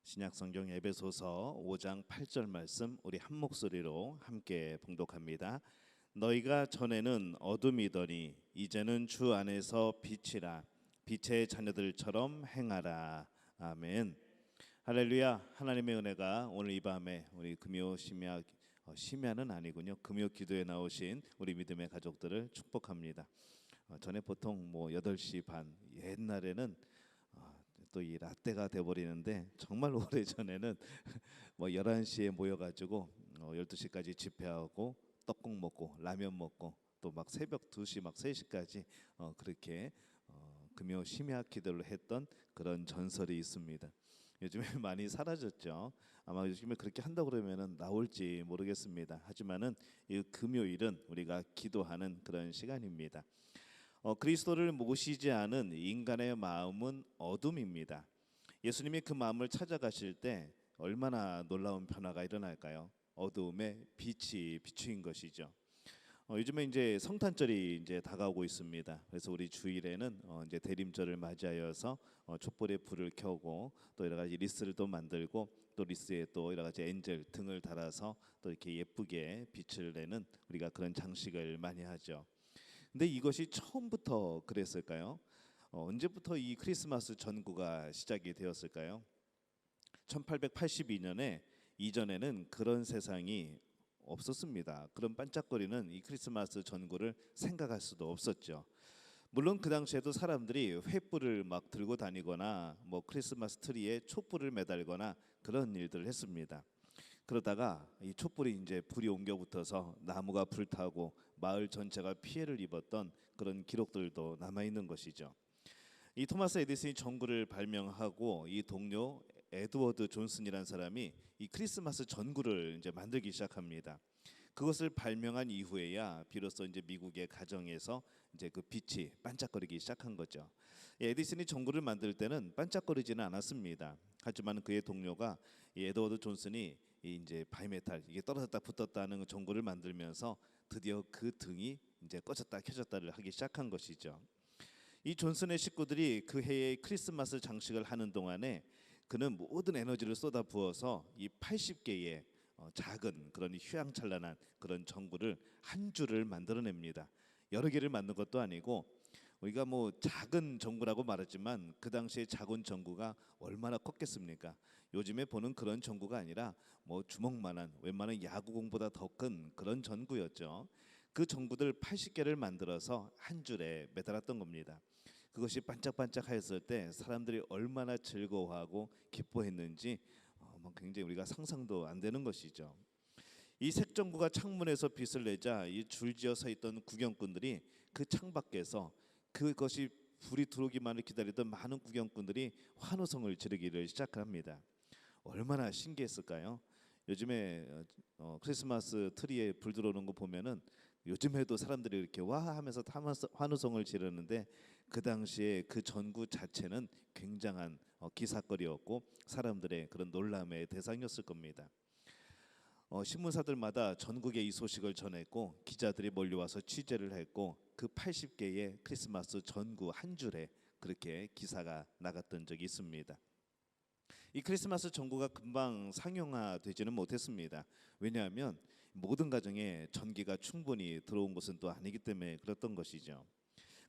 신약성경 에베소서 5장 8절 말씀 우리 한 목소리로 함께 봉독합니다. 너희가 전에는 어둠이더니 이제는 주 안에서 빛이라. 빛의 자녀들처럼 행하라. 아멘. 할렐루야. 하나님의 은혜가 오늘 이 밤에 우리 금요 심야는 아니군요. 금요 기도에 나오신 우리 믿음의 가족들을 축복합니다. 전에 보통 8시 반, 옛날에는 또 이 라떼가 돼버리는데, 정말 오래전에는 11시에 모여가지고 12시까지 집회하고 떡국 먹고 라면 먹고 또 막 새벽 2시 막 3시까지 그렇게 금요 심야 기도를 했던 그런 전설이 있습니다. 요즘에 많이 사라졌죠. 아마 요즘에 그렇게 한다 그러면은 나올지 모르겠습니다. 하지만은 이 금요일은 우리가 기도하는 그런 시간입니다. 그리스도를 모시지 않은 인간의 마음은 어둠입니다. 예수님이 그 마음을 찾아가실 때 얼마나 놀라운 변화가 일어날까요? 어두움에 빛이 비추인 것이죠. 요즘에 이제 성탄절이 이제 다가오고 있습니다. 그래서 우리 주일에는 이제 대림절을 맞이하여서 촛불에 불을 켜고 또 여러 가지 리스를 또 만들고 또 리스에 또 여러 가지 엔젤 등을 달아서 또 이렇게 예쁘게 빛을 내는 우리가 그런 장식을 많이 하죠. 근데 이것이 처음부터 그랬을까요? 언제부터 이 크리스마스 전구가 시작이 되었을까요? 1882년에 이전에는 그런 세상이 없었습니다. 그런 반짝거리는 이 크리스마스 전구를 생각할 수도 없었죠. 물론 그 당시에도 사람들이 횃불을 막 들고 다니거나 크리스마스 트리에 촛불을 매달거나 그런 일들을 했습니다. 그러다가 이 촛불이 이제 불이 옮겨 붙어서 나무가 불타고 마을 전체가 피해를 입었던 그런 기록들도 남아 있는 것이죠. 이 토마스 에디슨이 전구를 발명하고 이 동료 에드워드 존슨이라는 사람이 이 크리스마스 전구를 이제 만들기 시작합니다. 그것을 발명한 이후에야 비로소 이제 미국의 가정에서 이제 그 빛이 반짝거리기 시작한 거죠. 에디슨이 전구를 만들 때는 반짝거리지는 않았습니다. 하지만 그의 동료가 이 에드워드 존슨이 이제 바이메탈, 이게 떨어졌다 붙었다 하는 전구를 만들면서 드디어 그 등이 이제 꺼졌다 켜졌다를 하기 시작한 것이죠. 이 존슨의 식구들이 그 해의 크리스마스 장식을 하는 동안에 그는 모든 에너지를 쏟아 부어서 이 80개의 작은 그런 휘황찬란한 그런 전구를 한 줄을 만들어냅니다. 여러 개를 만든 것도 아니고, 우리가 작은 전구라고 말했지만 그 당시에 작은 전구가 얼마나 컸겠습니까? 요즘에 보는 그런 전구가 아니라 주먹만한, 웬만한 야구공보다 더 큰 그런 전구였죠. 그 전구들 80개를 만들어서 한 줄에 매달았던 겁니다. 그것이 반짝반짝하였을 때 사람들이 얼마나 즐거워하고 기뻐했는지 굉장히 우리가 상상도 안 되는 것이죠. 이 색전구가 창문에서 빛을 내자 이 줄지어 서 있던 구경꾼들이 그 창밖에서 그것이 불이 들어오기만을 기다리던 많은 구경꾼들이 환호성을 지르기를 시작합니다. 얼마나 신기했을까요? 요즘에 크리스마스 트리에 불 들어오는 거 보면은 요즘에도 사람들이 이렇게 와 하면서 환호성을 지르는데, 그 당시에 그 전구 자체는 굉장한 기사거리였고 사람들의 그런 놀람의 대상이었을 겁니다. 신문사들마다 전국에 이 소식을 전했고 기자들이 몰려와서 취재를 했고 그 80개의 크리스마스 전구 한 줄에 그렇게 기사가 나갔던 적이 있습니다. 이 크리스마스 전구가 금방 상용화되지는 못했습니다. 왜냐하면 모든 가정에 전기가 충분히 들어온 것은 또 아니기 때문에 그랬던 것이죠.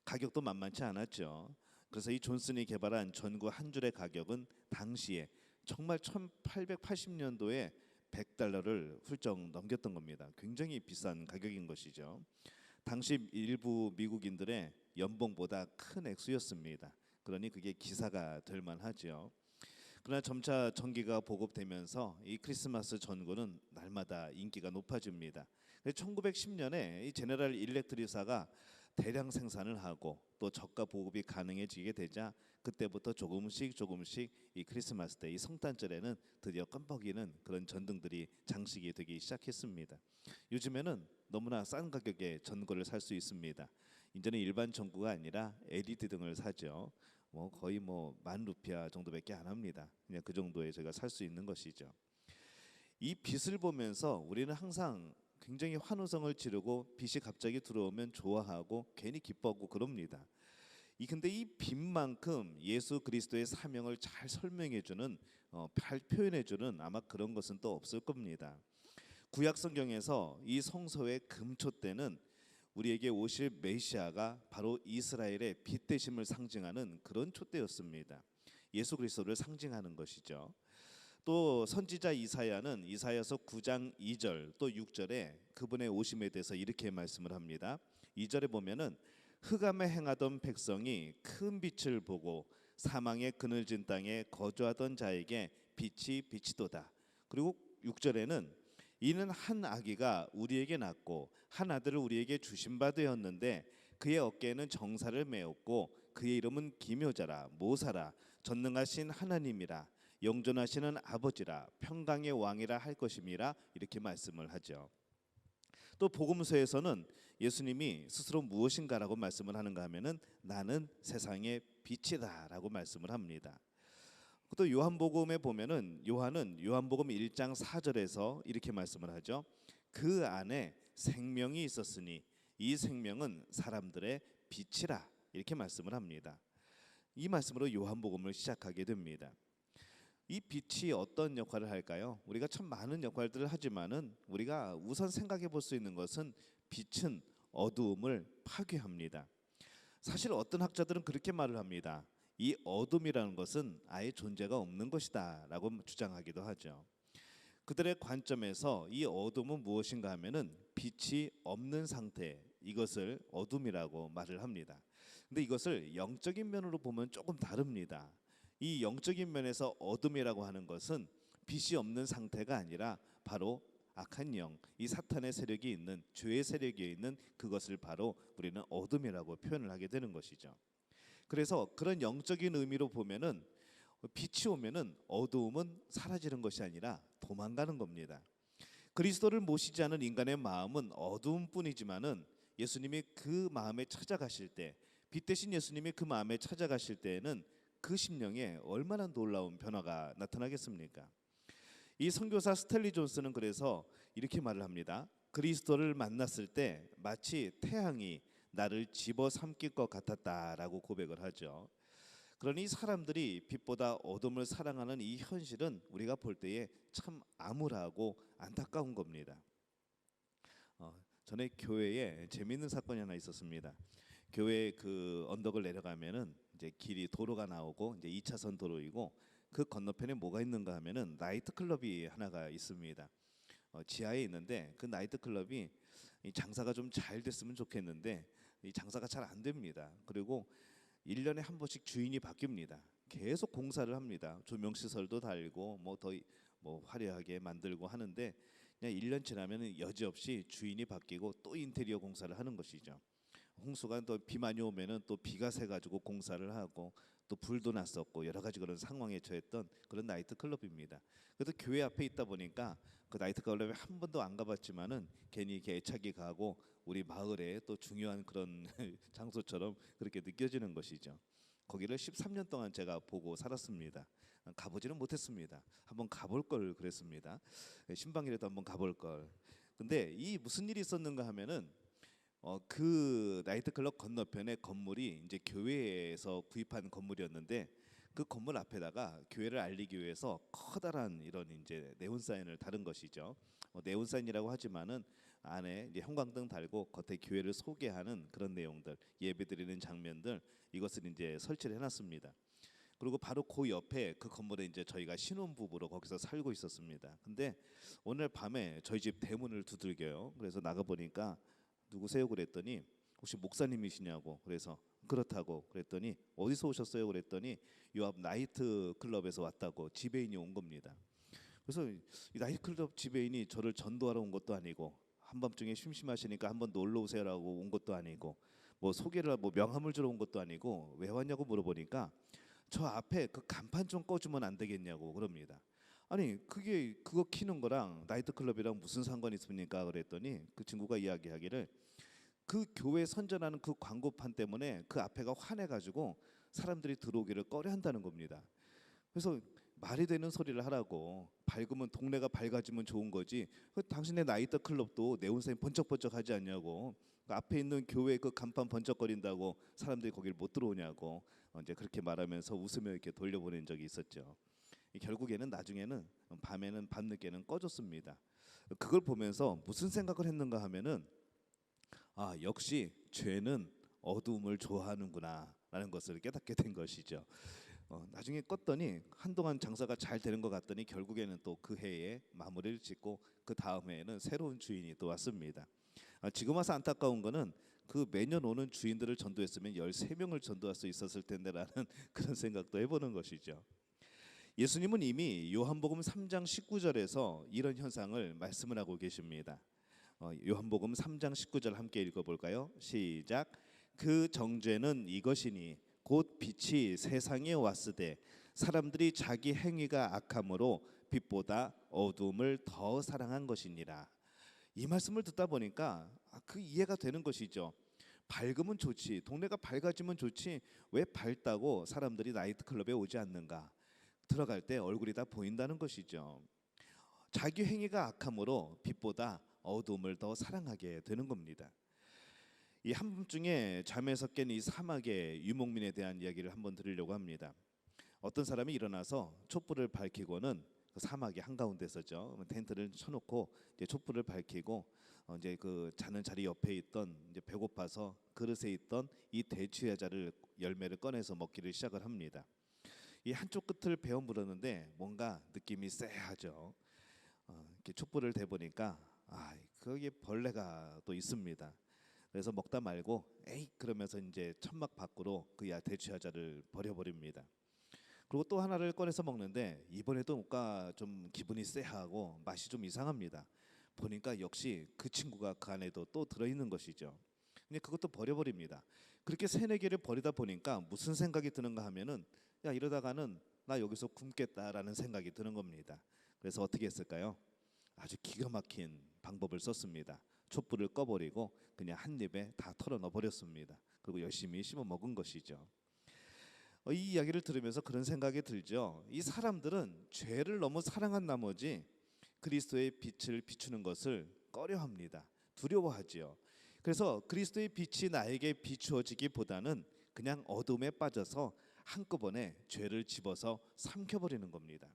가격도 만만치 않았죠. 그래서 이 존슨이 개발한 전구 한 줄의 가격은 당시에 정말 1880년도에 $100를 훌쩍 넘겼던 겁니다. 굉장히 비싼 가격인 것이죠. 당시 일부 미국인들의 연봉보다 큰 액수였습니다. 그러니 그게 기사가 될 만하죠. 그러나 점차 전기가 보급되면서 이 크리스마스 전구는 날마다 인기가 높아집니다. 1910년에 이 제너럴 일렉트릭사가 대량 생산을 하고 또 저가 보급이 가능해지게 되자 그때부터 조금씩 이 크리스마스 때, 이 성탄절에는 드디어 껌뻑이는 그런 전등들이 장식이 되기 시작했습니다. 요즘에는 너무나 싼 가격에 전구를 살 수 있습니다. 이제는 일반 전구가 아니라 LED 등을 사죠. 거의 10,000루피아 정도밖에 안 합니다. 그냥 그 정도에 제가 살 수 있는 것이죠. 이 빛을 보면서 우리는 항상 굉장히 환호성을 지르고 빛이 갑자기 들어오면 좋아하고 괜히 기뻐하고 그럽니다. 근데 이 빛만큼 예수 그리스도의 사명을 잘 설명해주는 잘 표현해주는 아마 그런 것은 또 없을 겁니다. 구약 성경에서 이 성소의 금촛대는 우리에게 오실 메시아가 바로 이스라엘의 빛 되심을 상징하는 그런 촛대였습니다. 예수 그리스도를 상징하는 것이죠. 또 선지자 이사야는 이사야서 9장 2절 또 6절에 그분의 오심에 대해서 이렇게 말씀을 합니다. 2절에 보면은 흑암에 행하던 백성이 큰 빛을 보고 사망의 그늘진 땅에 거주하던 자에게 빛이 비치도다. 그리고 6절에는 이는 한 아기가 우리에게 낳고 한 아들을 우리에게 주신 바 되었는데 그의 어깨에는 정사를 메었고 그의 이름은 기묘자라 모사라 전능하신 하나님이라 영존하시는 아버지라 평강의 왕이라 할 것임이라 이렇게 말씀을 하죠. 또 복음서에서는 예수님이 스스로 무엇인가라고 말씀을 하는가 하면은 나는 세상의 빛이다라고 말씀을 합니다. 또 요한복음에 보면은 요한은 요한복음 1장 4절에서 이렇게 말씀을 하죠. 그 안에 생명이 있었으니 이 생명은 사람들의 빛이라 이렇게 말씀을 합니다. 이 말씀으로 요한복음을 시작하게 됩니다. 이 빛이 어떤 역할을 할까요? 우리가 참 많은 역할들을 하지만은 우리가 우선 생각해 볼 수 있는 것은 빛은 어두움을 파괴합니다. 사실 어떤 학자들은 그렇게 말을 합니다. 이 어둠이라는 것은 아예 존재가 없는 것이다라고 주장하기도 하죠. 그들의 관점에서 이 어둠은 무엇인가 하면은 빛이 없는 상태, 이것을 어둠이라고 말을 합니다. 근데 이것을 영적인 면으로 보면 조금 다릅니다. 이 영적인 면에서 어둠이라고 하는 것은 빛이 없는 상태가 아니라 바로 악한 영, 이 사탄의 세력이 있는 죄의 세력이 있는 그것을 바로 우리는 어둠이라고 표현을 하게 되는 것이죠. 그래서 그런 영적인 의미로 보면은 빛이 오면은 어두움은 사라지는 것이 아니라 도망가는 겁니다. 그리스도를 모시지 않은 인간의 마음은 어두움뿐이지만은 예수님이 그 마음에 찾아가실 때, 빛 대신 예수님이 그 마음에 찾아가실 때에는 그 심령에 얼마나 놀라운 변화가 나타나겠습니까? 이 선교사 스탠리 존스는 그래서 이렇게 말을 합니다. 그리스도를 만났을 때 마치 태양이 나를 집어삼킬 것 같았다라고 고백을 하죠. 그러니 사람들이 빛보다 어둠을 사랑하는 이 현실은 우리가 볼 때에 참 암울하고 안타까운 겁니다. 전에 교회에 재미있는 사건이 하나 있었습니다. 교회 그 언덕을 내려가면은 이제 길이 도로가 나오고 이제 2차선 도로이고 그 건너편에 뭐가 있는가 하면은 나이트 클럽이 하나가 있습니다. 지하에 있는데 그 나이트 클럽이 이 장사가 좀 잘 됐으면 좋겠는데 이 장사가 잘 안 됩니다. 그리고 1년에 한 번씩 주인이 바뀝니다. 계속 공사를 합니다. 조명 시설도 달고 뭐 더 뭐 화려하게 만들고 하는데 그냥 1년 지나면 여지없이 주인이 바뀌고 또 인테리어 공사를 하는 것이죠. 홍수가 또 비 많이 오면은 또 비가 새 가지고 공사를 하고 또 불도 났었고 여러 가지 그런 상황에 처했던 그런 나이트 클럽입니다. 그래도 교회 앞에 있다 보니까 그 나이트 클럽에 한 번도 안 가봤지만은 괜히 이렇게 애착이 가고 우리 마을에 또 중요한 그런 장소처럼 그렇게 느껴지는 것이죠. 거기를 13년 동안 제가 보고 살았습니다. 가보지는 못했습니다. 한번 가볼 걸 그랬습니다. 신방이라도 한번 가볼 걸. 근데 이 무슨 일이 있었는가 하면은 그 나이트클럽 건너편에 건물이 이제 교회에서 구입한 건물이었는데 그 건물 앞에다가 교회를 알리기 위해서 커다란 이런 이제 네온 사인을 다른 것이죠. 네온 사인이라고 하지만은 안에 이제 형광등 달고 겉에 교회를 소개하는 그런 내용들, 예배드리는 장면들 이것을 이제 설치를 해놨습니다. 그리고 바로 그 옆에 그 건물에 이제 저희가 신혼부부로 거기서 살고 있었습니다. 근데 오늘 밤에 저희 집 대문을 두들겨요. 그래서 나가 보니까 누구세요? 그랬더니 혹시 목사님이시냐고. 그래서 그렇다고 그랬더니 어디서 오셨어요? 그랬더니 요 앞 나이트 클럽에서 왔다고 지배인이 온 겁니다. 그래서 이 나이트 클럽 지배인이 저를 전도하러 온 것도 아니고 한밤중에 심심하시니까 한번 놀러 오세요라고 온 것도 아니고 뭐 소개를 뭐 명함을 주러 온 것도 아니고 왜 왔냐고 물어보니까 저 앞에 그 간판 좀 꺼주면 안 되겠냐고 그럽니다. 아니 그게 그거 키는 거랑 나이트클럽이랑 무슨 상관이 있습니까? 그랬더니 그 친구가 이야기하기를 그 교회 선전하는 그 광고판 때문에 그 앞에가 환해가지고 사람들이 들어오기를 꺼려한다는 겁니다. 그래서 말이 되는 소리를 하라고. 밝으면 동네가 밝아지면 좋은 거지. 당신의 나이트클럽도 네온사인 번쩍번쩍하지 않냐고. 그 앞에 있는 교회 그 간판 번쩍거린다고 사람들이 거기를 못 들어오냐고 이제 그렇게 말하면서 웃으며 이렇게 돌려보낸 적이 있었죠. 결국에는 나중에는 밤에는 밤늦게는 꺼졌습니다. 그걸 보면서 무슨 생각을 했는가 하면은 역시 죄는 어두움을 좋아하는구나라는 것을 깨닫게 된 것이죠. 나중에 껐더니 한동안 장사가 잘 되는 것 같더니 결국에는 또 그 해에 마무리를 짓고 그 다음 해에는 새로운 주인이 또 왔습니다. 지금 와서 안타까운 거는 그 매년 오는 주인들을 전도했으면 13명을 전도할 수 있었을 텐데라는 그런 생각도 해보는 것이죠. 예수님은 이미 요한복음 3장 19절에서 이런 현상을 말씀을 하고 계십니다. 요한복음 3장 19절 함께 읽어볼까요? 시작. 그 정죄는 이것이니 곧 빛이 세상에 왔으되 사람들이 자기 행위가 악함으로 빛보다 어두움을 더 사랑한 것이니라. 이 말씀을 듣다 보니까 그 이해가 되는 것이죠. 밝으면 좋지, 동네가 밝아지면 좋지, 왜 밝다고 사람들이 나이트클럽에 오지 않는가? 들어갈 때 얼굴이 다 보인다는 것이죠. 자기 행위가 악함으로 빛보다 어두움을 더 사랑하게 되는 겁니다. 이 한밤중에 잠에서 깬 이 사막의 유목민에 대한 이야기를 한번 드리려고 합니다. 어떤 사람이 일어나서 촛불을 밝히고는 그 사막의 한가운데서죠. 텐트를 쳐놓고 이제 촛불을 밝히고 이제 그 자는 자리 옆에 있던 이제 배고파서 그릇에 있던 이 대추야자를 열매를 꺼내서 먹기를 시작을 합니다. 이 한쪽 끝을 베어 물었는데 뭔가 느낌이 쎄하죠. 이렇게 촛불을 대보니까 거기에 벌레가 또 있습니다. 그래서 먹다 말고 에이 그러면서 이제 천막 밖으로 그 대추야자를 버려버립니다. 그리고 또 하나를 꺼내서 먹는데 이번에도 뭔가 좀 기분이 쎄하고 맛이 좀 이상합니다. 보니까 역시 그 친구가 그 안에도 또 들어있는 것이죠. 근데 그것도 버려버립니다. 그렇게 세네 개를 버리다 보니까 무슨 생각이 드는가 하면은 이러다가는 나 여기서 굶겠다라는 생각이 드는 겁니다. 그래서 어떻게 했을까요? 아주 기가 막힌 방법을 썼습니다. 촛불을 꺼버리고 그냥 한 입에 다 털어 넣어 버렸습니다. 그리고 열심히 씹어 먹은 것이죠. 이 이야기를 들으면서 그런 생각이 들죠. 이 사람들은 죄를 너무 사랑한 나머지 그리스도의 빛을 비추는 것을 꺼려합니다. 두려워하지요. 그래서 그리스도의 빛이 나에게 비추어지기보다는 그냥 어둠에 빠져서 한꺼번에 죄를 집어서 삼켜버리는 겁니다.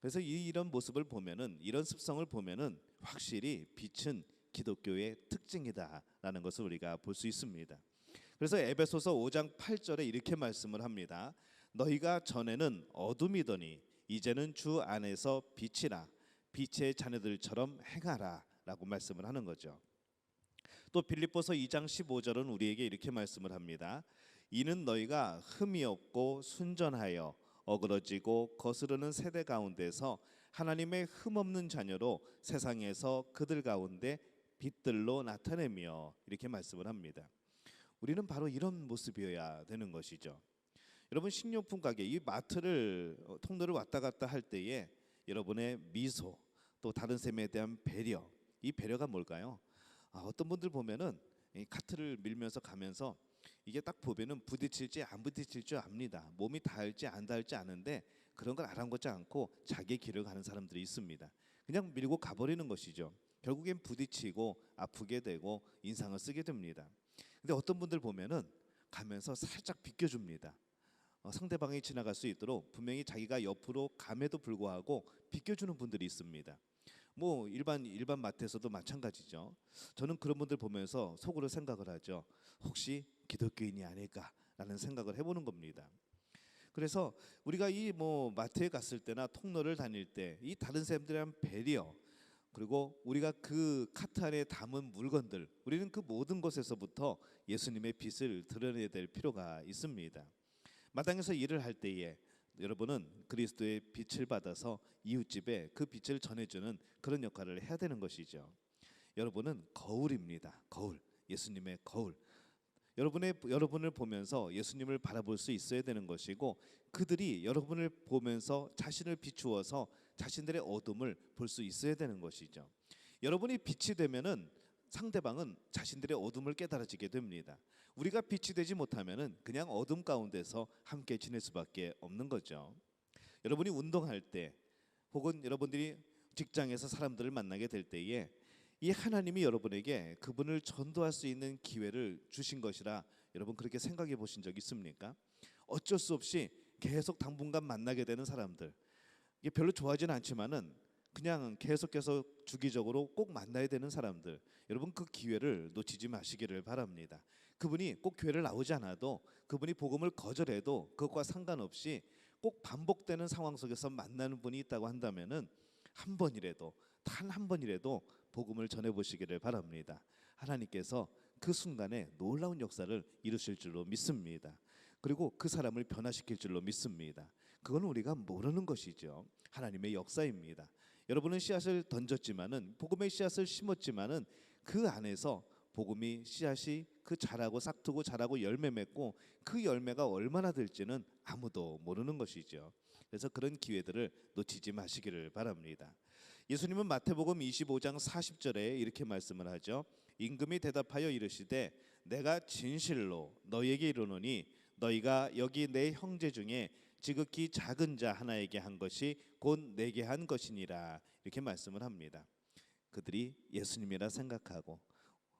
그래서 이런 모습을 보면은, 이런 습성을 보면은 확실히 빛은 기독교의 특징이다라는 것을 우리가 볼 수 있습니다. 그래서 에베소서 5장 8절에 이렇게 말씀을 합니다. 너희가 전에는 어둠이더니 이제는 주 안에서 빛이라 빛의 자녀들처럼 행하라라고 말씀을 하는 거죠. 또 빌립보서 2장 15절은 우리에게 이렇게 말씀을 합니다. 이는 너희가 흠이 없고 순전하여 어그러지고 거스르는 세대 가운데서 하나님의 흠 없는 자녀로 세상에서 그들 가운데 빛들로 나타내며 이렇게 말씀을 합니다. 우리는 바로 이런 모습이어야 되는 것이죠. 여러분 식료품 가게 이 마트를 통로를 왔다 갔다 할 때에 여러분의 미소 또 다른 사람에 대한 배려, 이 배려가 뭘까요? 어떤 분들 보면은 이 카트를 밀면서 가면서 이게 딱 보면은 부딪힐지 안 부딪힐 줄 압니다. 몸이 닿을지 안 닿을지 아는데 그런 걸 아랑곳지 않고 자기 길을 가는 사람들이 있습니다. 그냥 밀고 가버리는 것이죠. 결국엔 부딪히고 아프게 되고 인상을 쓰게 됩니다. 근데 어떤 분들 보면은 가면서 살짝 비껴줍니다. 상대방이 지나갈 수 있도록 분명히 자기가 옆으로 감에도 불구하고 비껴주는 분들이 있습니다. 뭐 일반 마트에서도 마찬가지죠. 저는 그런 분들 보면서 속으로 생각을 하죠. 혹시 기독교인이 아닐까라는 생각을 해보는 겁니다. 그래서 우리가 이 뭐 마트에 갔을 때나 통로를 다닐 때 이 다른 사람들에 대한 배려, 그리고 우리가 그 카트 안에 담은 물건들, 우리는 그 모든 것에서부터 예수님의 빛을 드러내야 될 필요가 있습니다. 마당에서 일을 할 때에 여러분은 그리스도의 빛을 받아서 이웃집에 그 빛을 전해주는 그런 역할을 해야 되는 것이죠. 여러분은 거울입니다. 거울, 예수님의 거울. 여러분을 보면서 예수님을 바라볼 수 있어야 되는 것이고, 그들이 여러분을 보면서 자신을 비추어서 자신들의 어둠을 볼 수 있어야 되는 것이죠. 여러분이 빛이 되면은 상대방은 자신들의 어둠을 깨달아지게 됩니다. 우리가 빛이 되지 못하면은 그냥 어둠 가운데서 함께 지낼 수밖에 없는 거죠. 여러분이 운동할 때 혹은 여러분들이 직장에서 사람들을 만나게 될 때에 이 하나님이 여러분에게 그분을 전도할 수 있는 기회를 주신 것이라 여러분 그렇게 생각해 보신 적 있습니까? 어쩔 수 없이 계속 당분간 만나게 되는 사람들, 이게 별로 좋아하지는 않지만은 그냥 계속해서 주기적으로 꼭 만나야 되는 사람들, 여러분 그 기회를 놓치지 마시기를 바랍니다. 그분이 꼭 교회를 나오지 않아도, 그분이 복음을 거절해도 그것과 상관없이 꼭 반복되는 상황 속에서 만나는 분이 있다고 한다면은 한 번이라도, 단 한 번이라도 복음을 전해 보시기를 바랍니다. 하나님께서 그 순간에 놀라운 역사를 이루실 줄로 믿습니다. 그리고 그 사람을 변화시킬 줄로 믿습니다. 그건 우리가 모르는 것이죠. 하나님의 역사입니다. 여러분은 씨앗을 던졌지만은, 복음의 씨앗을 심었지만은 그 안에서 복음이 씨앗이 그 자라고 싹트고 자라고 열매 맺고 그 열매가 얼마나 될지는 아무도 모르는 것이죠. 그래서 그런 기회들을 놓치지 마시기를 바랍니다. 예수님은 마태복음 25장 40절에 이렇게 말씀을 하죠. 임금이 대답하여 이르시되 내가 진실로 너희에게 이르노니 너희가 여기 내 형제 중에 지극히 작은 자 하나에게 한 것이 곧 내게 한 것이니라, 이렇게 말씀을 합니다. 그들이 예수님이라 생각하고,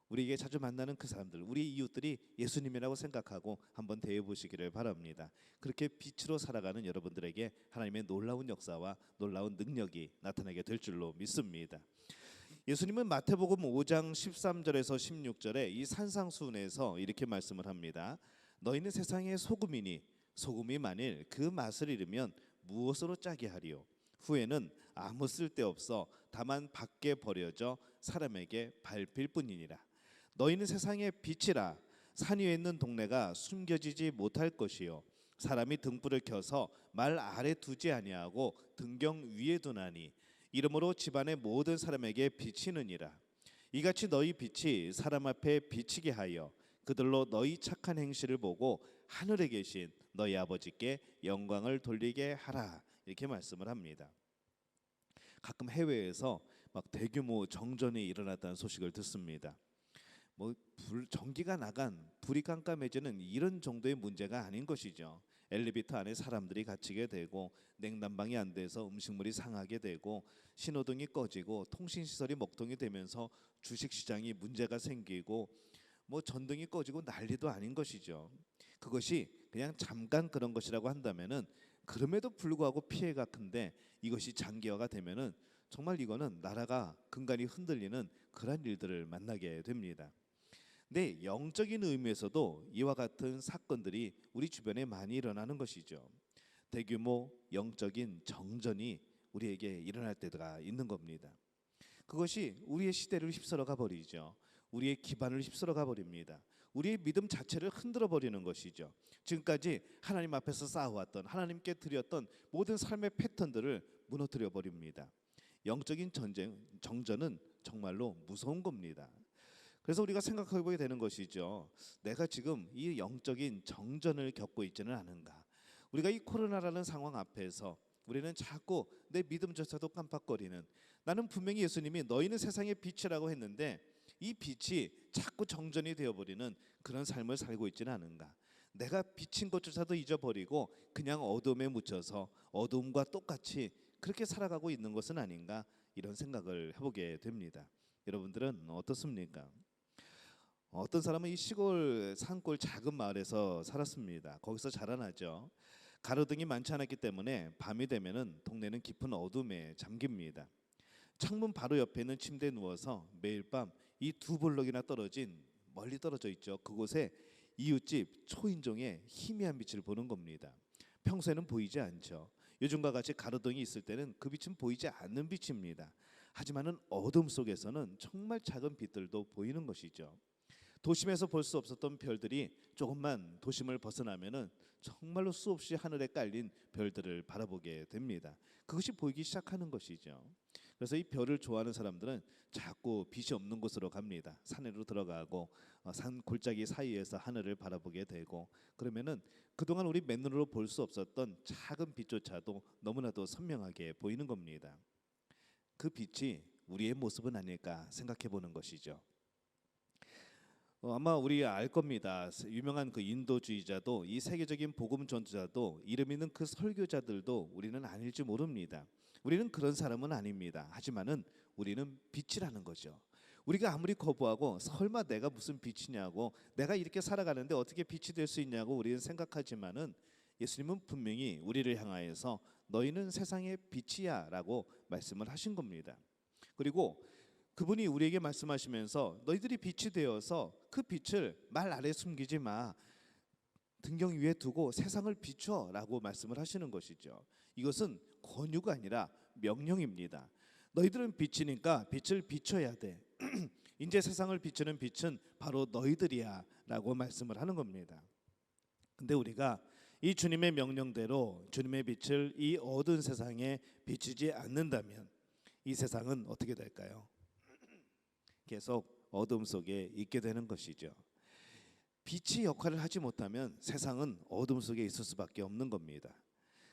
우리에게 자주 만나는 그 사람들, 우리 이웃들이 예수님이라고 생각하고 한번 대해 보시기를 바랍니다. 그렇게 빛으로 살아가는 여러분들에게 하나님의 놀라운 역사와 놀라운 능력이 나타나게 될 줄로 믿습니다. 예수님은 마태복음 5장 13절에서 16절에 이 산상수훈에서 이렇게 말씀을 합니다. 너희는 세상의 소금이니 소금이 만일 그 맛을 잃으면 무엇으로 짜게 하리요? 후에는 아무 쓸데없어 다만 밖에 버려져 사람에게 밟힐 뿐이니라. 너희는 세상의 빛이라. 산 위에 있는 동네가 숨겨지지 못할 것이요 사람이 등불을 켜서 말 아래 두지 아니하고 등경 위에 두나니 이러므로 집안의 모든 사람에게 비치느니라. 이같이 너희 빛이 사람 앞에 비치게 하여 그들로 너희 착한 행실을 보고 하늘에 계신 너희 아버지께 영광을 돌리게 하라, 이렇게 말씀을 합니다. 가끔 해외에서 막 대규모 정전이 일어났다는 소식을 듣습니다. 전기가 나간, 불이 깜깜해지는 이런 정도의 문제가 아닌 것이죠. 엘리베이터 안에 사람들이 갇히게 되고 냉난방이 안 돼서 음식물이 상하게 되고 신호등이 꺼지고 통신시설이 먹통이 되면서 주식시장이 문제가 생기고 전등이 꺼지고 난리도 아닌 것이죠. 그것이 그냥 잠깐 그런 것이라고 한다면은 그럼에도 불구하고 피해가 큰데, 이것이 장기화가 되면은 정말 이거는 나라가 근간이 흔들리는 그런 일들을 만나게 됩니다. 네, 영적인 의미에서도 이와 같은 사건들이 우리 주변에 많이 일어나는 것이죠. 대규모 영적인 정전이 우리에게 일어날 때가 있는 겁니다. 그것이 우리의 시대를 휩쓸어 가버리죠. 우리의 기반을 휩쓸어 가버립니다. 우리의 믿음 자체를 흔들어 버리는 것이죠. 지금까지 하나님 앞에서 쌓아왔던, 하나님께 드렸던 모든 삶의 패턴들을 무너뜨려 버립니다. 영적인 정전은 정말로 무서운 겁니다. 그래서 우리가 생각해 보게 되는 것이죠. 내가 지금 이 영적인 정전을 겪고 있지는 않은가? 우리가 이 코로나라는 상황 앞에서 우리는 자꾸 내 믿음조차도 깜빡거리는, 나는 분명히 예수님이 너희는 세상의 빛이라고 했는데 이 빛이 자꾸 정전이 되어버리는 그런 삶을 살고 있지는 않은가? 내가 비친 것조차도 잊어버리고 그냥 어둠에 묻혀서 어둠과 똑같이 그렇게 살아가고 있는 것은 아닌가? 이런 생각을 해보게 됩니다. 여러분들은 어떻습니까? 어떤 사람은 이 시골 산골 작은 마을에서 살았습니다. 거기서 자라나죠. 가로등이 많지 않았기 때문에 밤이 되면은 동네는 깊은 어둠에 잠깁니다. 창문 바로 옆에 있는 침대에 누워서 매일 밤 이 두 블럭이나 떨어진, 멀리 떨어져 있죠, 그곳에 이웃집 초인종의 희미한 빛을 보는 겁니다. 평소에는 보이지 않죠. 요즘과 같이 가로등이 있을 때는 그 빛은 보이지 않는 빛입니다. 하지만은 어둠 속에서는 정말 작은 빛들도 보이는 것이죠. 도심에서 볼 수 없었던 별들이 조금만 도심을 벗어나면은 정말로 수없이 하늘에 깔린 별들을 바라보게 됩니다. 그것이 보이기 시작하는 것이죠. 그래서 이 별을 좋아하는 사람들은 자꾸 빛이 없는 곳으로 갑니다. 산으로 들어가고 산 골짜기 사이에서 하늘을 바라보게 되고, 그러면은 그동안 우리 맨눈으로 볼 수 없었던 작은 빛조차도 너무나도 선명하게 보이는 겁니다. 그 빛이 우리의 모습은 아닐까 생각해 보는 것이죠. 아마 우리 알 겁니다. 유명한 그 인도주의자도, 이 세계적인 복음 전도자도, 이름 있는 그 설교자들도 우리는 아닐지 모릅니다. 우리는 그런 사람은 아닙니다. 하지만은 우리는 빛이라는 거죠. 우리가 아무리 거부하고 설마 내가 무슨 빛이냐고, 내가 이렇게 살아가는데 어떻게 빛이 될 수 있냐고 우리는 생각하지만은 예수님은 분명히 우리를 향하여서 너희는 세상의 빛이야라고 말씀을 하신 겁니다. 그리고 그분이 우리에게 말씀하시면서 너희들이 빛이 되어서 그 빛을 말 아래 숨기지 마, 등경 위에 두고 세상을 비춰라고 말씀을 하시는 것이죠. 이것은 권유가 아니라 명령입니다. 너희들은 빛이니까 빛을 비춰야 돼. 이제 세상을 비추는 빛은 바로 너희들이야라고 말씀을 하는 겁니다. 근데 우리가 이 주님의 명령대로 주님의 빛을 이 어두운 세상에 비추지 않는다면 이 세상은 어떻게 될까요? 계속 어둠 속에 있게 되는 것이죠. 빛이 역할을 하지 못하면 세상은 어둠 속에 있을 수밖에 없는 겁니다.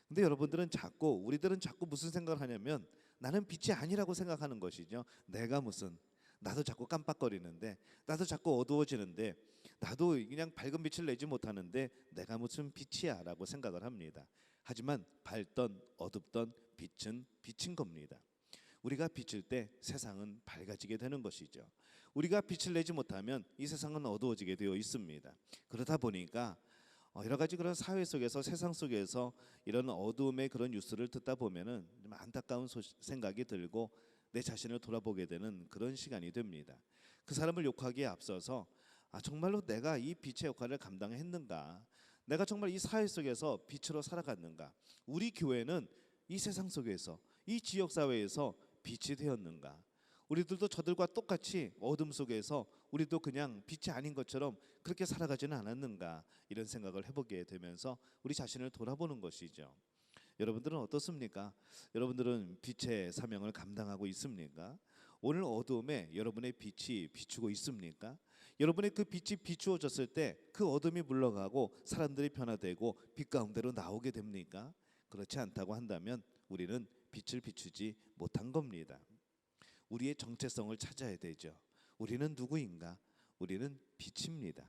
근데 여러분들은 우리들은 자꾸 무슨 생각을 하냐면 나는 빛이 아니라고 생각하는 것이죠. 내가 무슨, 나도 자꾸 깜빡거리는데, 나도 자꾸 어두워지는데, 나도 그냥 밝은 빛을 내지 못하는데 내가 무슨 빛이야 라고 생각을 합니다. 하지만 밝던 어둡던 빛은 빛인 겁니다. 우리가 비칠 때 세상은 밝아지게 되는 것이죠. 우리가 빛을 내지 못하면 이 세상은 어두워지게 되어 있습니다. 그러다 보니까 여러 가지 그런 사회 속에서, 세상 속에서 이런 어두움의 그런 뉴스를 듣다 보면은 좀 안타까운 생각이 들고 내 자신을 돌아보게 되는 그런 시간이 됩니다. 그 사람을 욕하기에 앞서서 정말로 내가 이 빛의 역할을 감당했는가? 내가 정말 이 사회 속에서 빛으로 살아갔는가? 우리 교회는 이 세상 속에서, 이 지역 사회에서 빛이 되었는가? 우리들도 저들과 똑같이 어둠 속에서 우리도 그냥 빛이 아닌 것처럼 그렇게 살아가지는 않았는가? 이런 생각을 해보게 되면서 우리 자신을 돌아보는 것이죠. 여러분들은 어떻습니까? 여러분들은 빛의 사명을 감당하고 있습니까? 오늘 어두움에 여러분의 빛이 비추고 있습니까? 여러분의 그 빛이 비추어졌을 때 그 어둠이 물러가고 사람들이 변화되고 빛 가운데로 나오게 됩니까? 그렇지 않다고 한다면 우리는 빛을 비추지 못한 겁니다. 우리의 정체성을 찾아야 되죠. 우리는 누구인가? 우리는 빛입니다.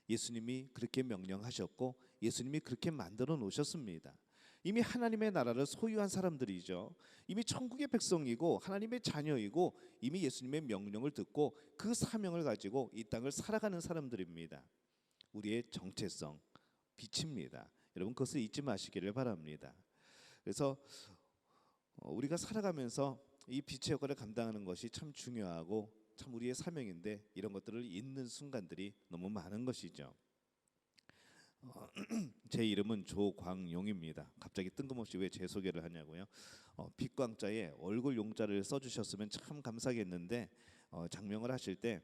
예수님이 그렇게 명령하셨고 예수님이 그렇게 만들어 놓으셨습니다. 이미 하나님의 나라를 소유한 사람들이죠. 이미 천국의 백성이고 하나님의 자녀이고 이미 예수님의 명령을 듣고 그 사명을 가지고 이 땅을 살아가는 사람들입니다. 우리의 정체성, 빛입니다. 여러분 그것을 잊지 마시기를 바랍니다. 그래서 우리가 살아가면서 이 빛의 역할을 감당하는 것이 참 중요하고 참 우리의 사명인데 이런 것들을 잊는 순간들이 너무 많은 것이죠. 제 이름은 조광용입니다. 갑자기 뜬금없이 왜 제 소개를 하냐고요? 빛광자에 얼굴 용자를 써주셨으면 참 감사하겠는데 장명을 하실 때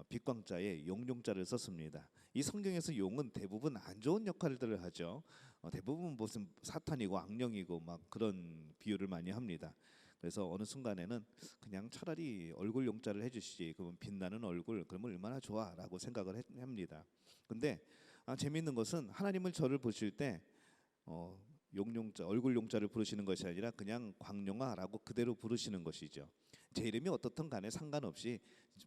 빛광자에 용자를 썼습니다. 이 성경에서 용은 대부분 안 좋은 역할들을 하죠. 대부분 무슨 사탄이고 악령이고 막 그런 비유를 많이 합니다. 그래서 어느 순간에는 그냥 차라리 얼굴 용자를 해주시지, 그러면 빛나는 얼굴, 그러면 얼마나 좋아라고 생각을 합니다. 근데 재미있는 것은 하나님은 저를 보실 때 용용자, 얼굴 용자를 부르시는 것이 아니라 그냥 광용아라고 그대로 부르시는 것이죠. 제 이름이 어떻든 간에 상관없이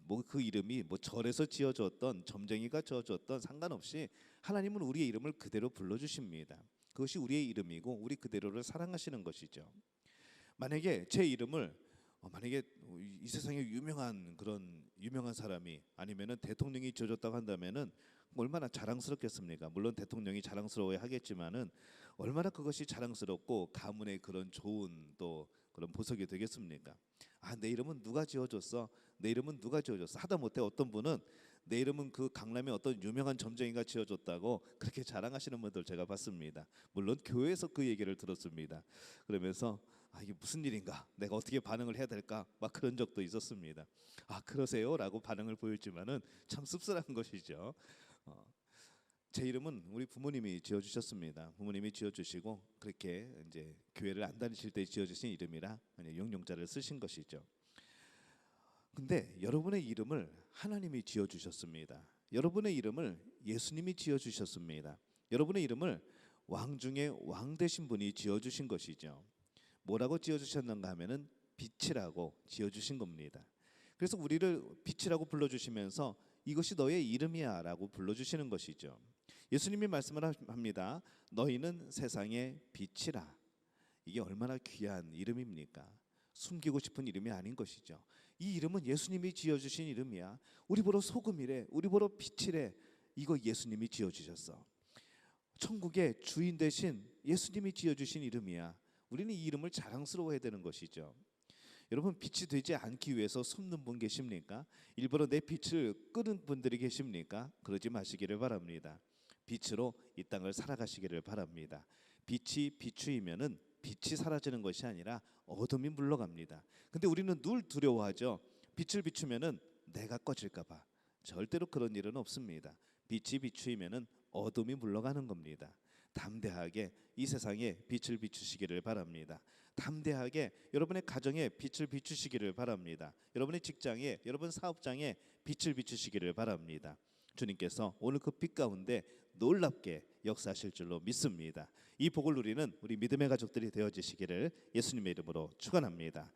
뭐 그 이름이 뭐 절에서 지어졌던 점쟁이가 지어졌던 상관없이 하나님은 우리의 이름을 그대로 불러주십니다. 그것이 우리의 이름이고 우리 그대로를 사랑하시는 것이죠. 만약에 제 이름을 만약에 이 세상에 유명한 그런 유명한 사람이 아니면은 대통령이 지어줬다고 한다면은 얼마나 자랑스럽겠습니까? 물론 대통령이 자랑스러워야 하겠지만은 얼마나 그것이 자랑스럽고 가문의 그런 좋은 또 그런 보석이 되겠습니까? 내 이름은 누가 지어줬어? 내 이름은 누가 지어줬어? 하다못해 어떤 분은 내 이름은 그 강남의 어떤 유명한 점쟁이가 지어줬다고 그렇게 자랑하시는 분들 제가 봤습니다. 물론 교회에서 그 얘기를 들었습니다. 그러면서 이게 무슨 일인가? 내가 어떻게 반응을 해야 될까? 막 그런 적도 있었습니다. 그러세요? 라고 반응을 보였지만은 참 씁쓸한 것이죠. 제 이름은 우리 부모님이 지어주셨습니다. 부모님이 지어주시고 그렇게 이제 교회를 안 다니실 때 지어주신 이름이라 용용자를 쓰신 것이죠. 근데 여러분의 이름을 하나님이 지어주셨습니다. 여러분의 이름을 예수님이 지어주셨습니다. 여러분의 이름을 왕 중에 왕 되신 분이 지어주신 것이죠. 뭐라고 지어주셨는가 하면은 빛이라고 지어주신 겁니다. 그래서 우리를 빛이라고 불러주시면서 이것이 너의 이름이야 라고 불러주시는 것이죠. 예수님이 말씀을 합니다. 너희는 세상의 빛이라. 이게 얼마나 귀한 이름입니까? 숨기고 싶은 이름이 아닌 것이죠. 이 이름은 예수님이 지어주신 이름이야. 우리 보러 소금이래, 우리 보러 빛이래. 이거 예수님이 지어주셨어. 천국의 주인 대신 예수님이 지어주신 이름이야. 우리는 이 이름을 자랑스러워해야 되는 것이죠. 여러분, 빛이 되지 않기 위해서 숨는 분 계십니까? 일부러 내 빛을 끄는 분들이 계십니까? 그러지 마시기를 바랍니다. 빛으로 이 땅을 살아가시기를 바랍니다. 빛이 비추이면은 빛이 사라지는 것이 아니라 어둠이 물러갑니다. 근데 우리는 늘 두려워하죠. 빛을 비추면은 내가 꺼질까 봐. 절대로 그런 일은 없습니다. 빛이 비추이면은 어둠이 물러가는 겁니다. 담대하게 이 세상에 빛을 비추시기를 바랍니다. 담대하게 여러분의 가정에 빛을 비추시기를 바랍니다. 여러분의 직장에, 여러분 사업장에 빛을 비추시기를 바랍니다. 주님께서 오늘 그 빛 가운데 놀랍게 역사하실 줄로 믿습니다. 이 복을 누리는 우리 믿음의 가족들이 되어지시기를 예수님의 이름으로 축원합니다.